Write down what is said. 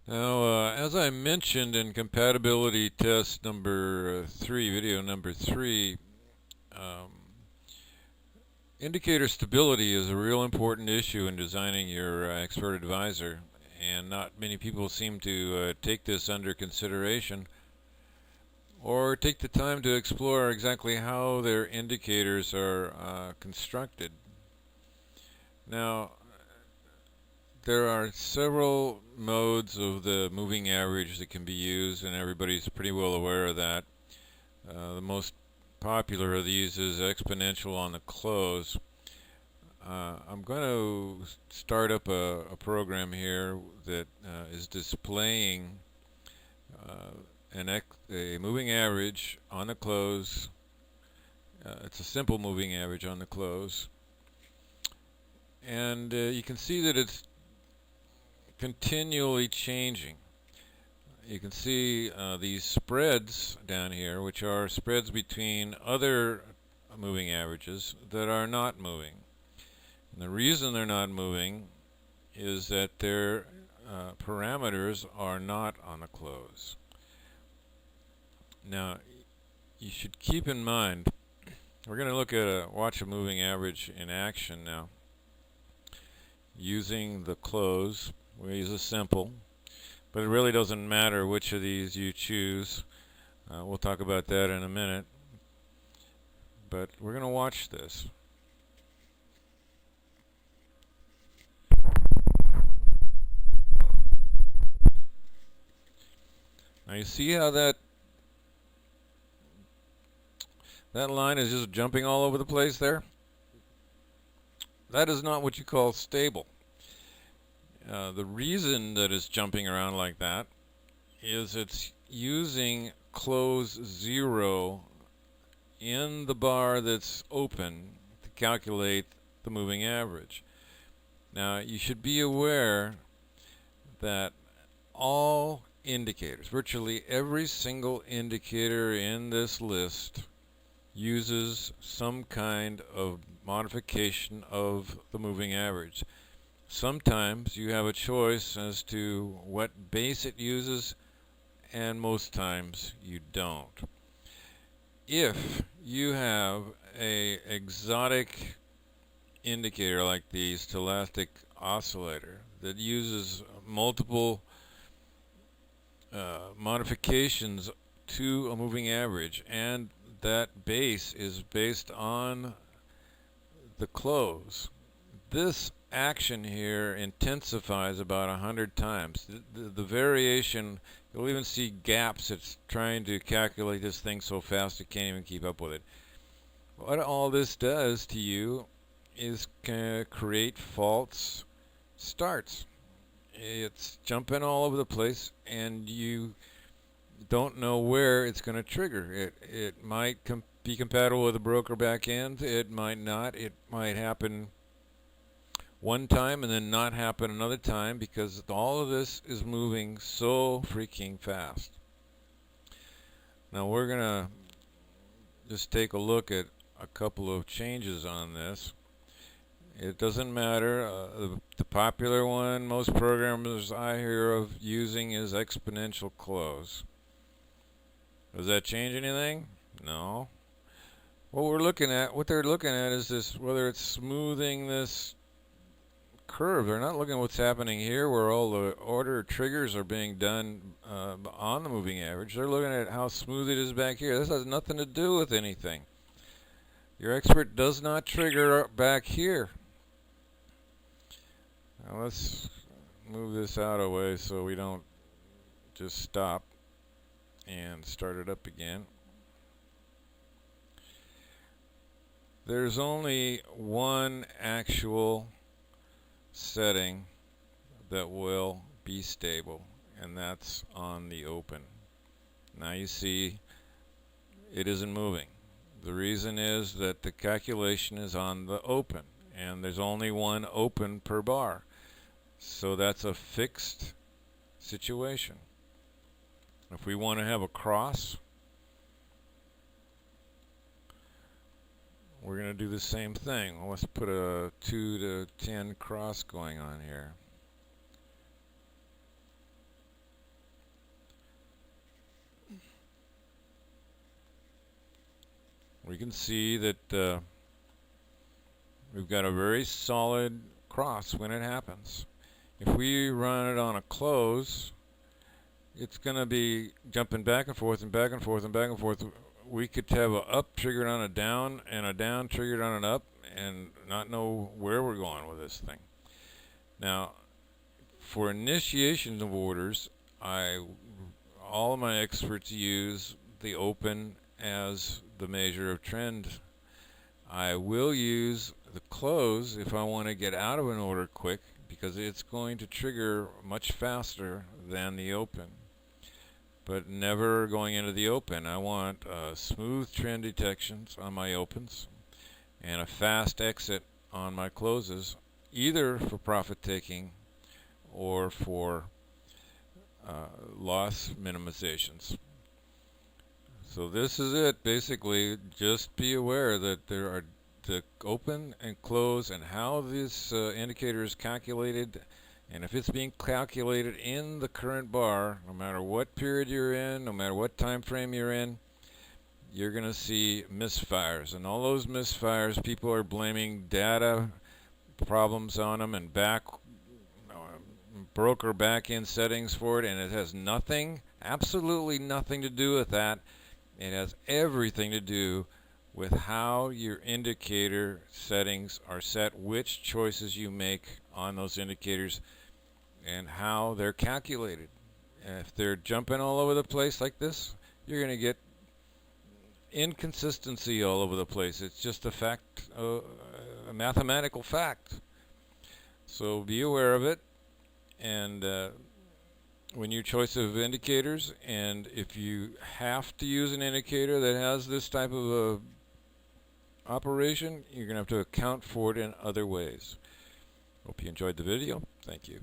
Now, as I mentioned in compatibility test number 3, video number 3, um, indicator stability is a real important issue in designing your expert advisor, and not many people seem to take this under consideration or take the time to explore exactly how their indicators are constructed. Now, there are several modes of the moving average that can be used, and everybody's pretty well aware of that. The most popular of these is exponential on the close. I'm going to start up a program here that is displaying a moving average on the close. It's a simple moving average on the close. And you can see that it's continually changing. You can see these spreads down here, which are spreads between other moving averages that are not moving. And the reason they're not moving is that their parameters are not on the close. Now, you should keep in mind, we're going to look at watch a moving average in action now. Using the close, we use a simple, but it really doesn't matter which of these you choose. We'll talk about that in a minute. But we're going to watch this. Now you see how that line is just jumping all over the place there? That is not what you call stable. The reason that it's jumping around like that is it's using close 0 in the bar that's open to calculate the moving average. Now you should be aware that all indicators, virtually every single indicator in this list, uses some kind of modification of the moving average. Sometimes you have a choice as to what base it uses, and most times you don't. If you have an exotic indicator like the stochastic oscillator that uses multiple modifications to a moving average, and that base is based on the close, this action here intensifies about 100 times. The variation, you'll even see gaps. It's trying to calculate this thing so fast it can't even keep up with it. What all this does to you is create false starts. It's jumping all over the place, and you don't know where it's going to trigger. It might be compatible with a broker back end. It might not. It might happen one time and then not happen another time, because all of this is moving so freaking fast. Now we're going to just take a look at a couple of changes on this. It doesn't matter. The popular one most programmers I hear of using is exponential close. Does that change anything? No. What they're looking at is this, whether it's smoothing this curve. They're not looking at what's happening here, where all the order triggers are being done on the moving average. They're looking at how smooth it is back here. This has nothing to do with anything. Your expert does not trigger back here. Now let's move this out of the way so we don't just stop and start it up again. There's only one actual setting that will be stable, and that's on the open. Now you see it isn't moving. The reason is that the calculation is on the open, and there's only one open per bar. So that's a fixed situation. If we want to have a cross, we're going to do the same thing. Well, let's put a 2 to 10 cross going on here. we can see that we've got a very solid cross when it happens. If we run it on a close, it's going to be jumping back and forth and back and forth and back and forth. We could have a up triggered on a down and a down triggered on an up and not know where we're going with this thing. Now, for initiation of orders, all of my experts use the open as the measure of trend. I will use the close if I want to get out of an order quick, because it's going to trigger much faster than the open. But never going into the open. I want smooth trend detections on my opens and a fast exit on my closes, either for profit taking or for loss minimizations. So this is it. Basically, just be aware that there are the open and close and how this indicator is calculated. And if it's being calculated in the current bar, no matter what period you're in, no matter what time frame you're in, you're going to see misfires. And all those misfires, people are blaming data problems on them and broker back-end settings for it, and it has nothing, absolutely nothing to do with that. It has everything to do with how your indicator settings are set, which choices you make on those indicators, and how they're calculated. And if they're jumping all over the place like this, you're going to get inconsistency all over the place. It's just a fact, a mathematical fact. So be aware of it, and when your choice of indicators, and if you have to use an indicator that has this type of operation, you're going to have to account for it in other ways. Hope you enjoyed the video. Thank you.